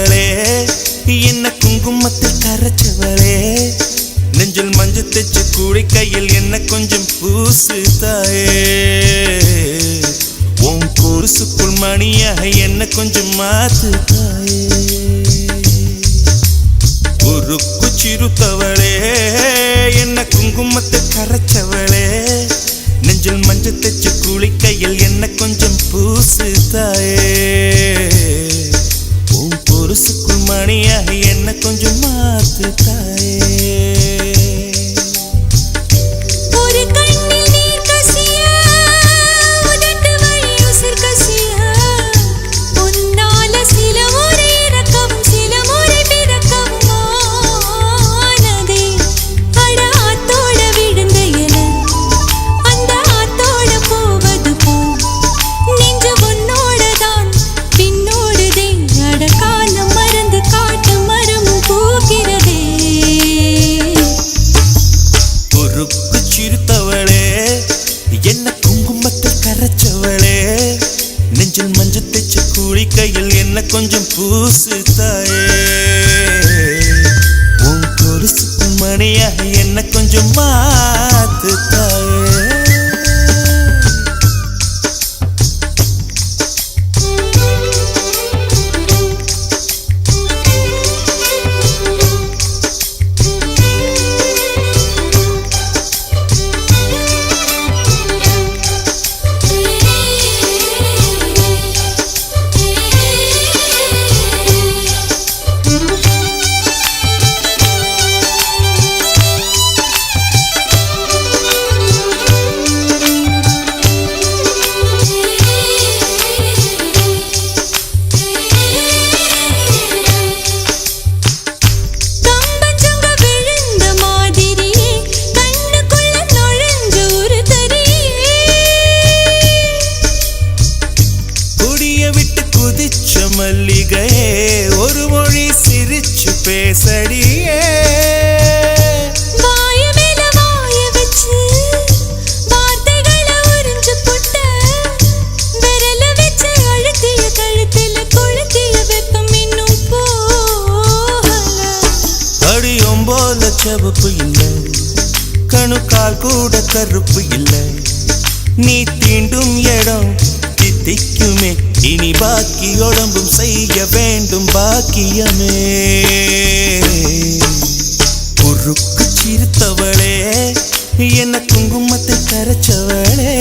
சிரித்தவளே என்ன குங்குமத்தில் கரைச்சவளே நெஞ்சில் மஞ்சள் தேச்சு கூடி கையில் என்ன கொஞ்சம் பூசு தாயே உன் கொலுசுக்குள் மணியாக என்ன கொஞ்சம் மாத்து தாயே உருக்கு சிரித்தவளே என்ன குங்குமத்தில் கரைச்சவளே நெஞ்சில் மஞ்சள் தேச்சு கூடி கையில் என்ன கொஞ்சம் பூசு தாயே உன் கொலுசுக்குள் மணியாக என்ன கொஞ்சம் மாத்து தாயே நெஞ்சில் மஞ்சள் தேச்சு கூடி கையில் என்ன கொஞ்சம் பூசு தாயே உன் கொலுசுக்குள் மணியாக என்ன கொஞ்சம் மாத்து தாயே மல்லிகையே ஒரு மொழி சிரிச்சு பேசடியே வாய மேல வாய வச்சு வார்த்தைகளை உறிஞ்சு புட்ட விரல வச்சு அழுத்திய கழுத்துல கொளுத்திய வெப்பம் இன்னும் போகல அடியும் போல செவப்பு இல்லை கணுக்கால் கூட கருப்பு இல்லை நீ தீண்டும் இடம் தித்திக்குமே இனி பாக்கி உடம்பும் செய்ய வேண்டும் பாக்கியமே உருக்கு சிரித்தவளே என்ன குங்குமத்தை கரைச்சவளே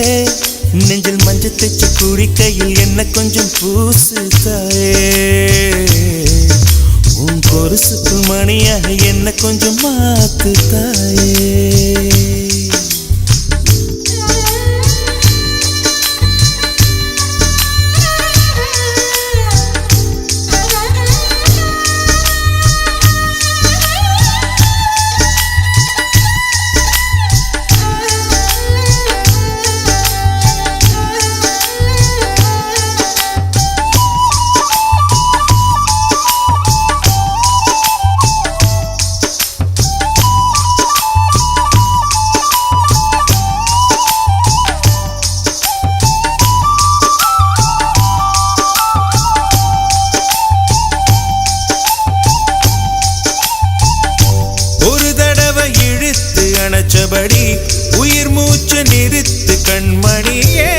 நெஞ்சில் மஞ்சள் தேச்சு கூடி கையில் என்ன கொஞ்சம் பூசு தாயே உன் கொலுசுக்குள் மணியாக என்ன கொஞ்சம் மாத்து தாயே அணைச்சபடி உயிர் மூச்சு நிறுத்து கண்மணியே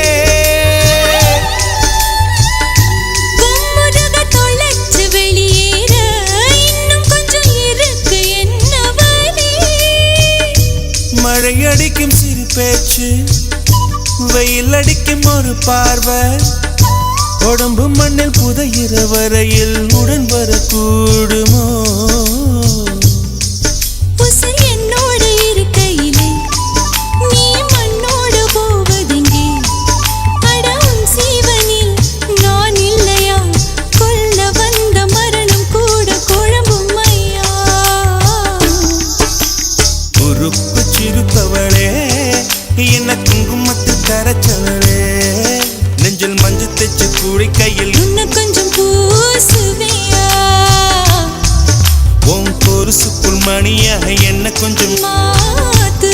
கும்முருக தொலைச்சு வெளியேற இன்னும் கொஞ்சம் இருக்கு என்ன வழி மழை அடிக்கும் சிறு பேச்சு வெயில் அடிக்கும் ஒரு பார்வை உடம்பு மண்ணில் புதையிற வரையில் உடன் வரக்கூடுமோ என்ன குங்குமத்தில் கரைச்சவளே நெஞ்சில் மஞ்சள் தேச்சு கூடி கையில் இன்னும் கொஞ்சம் பூசுவியா உன் கொலுசுக்குள் மணியாக என்ன கொஞ்சம் மாத்து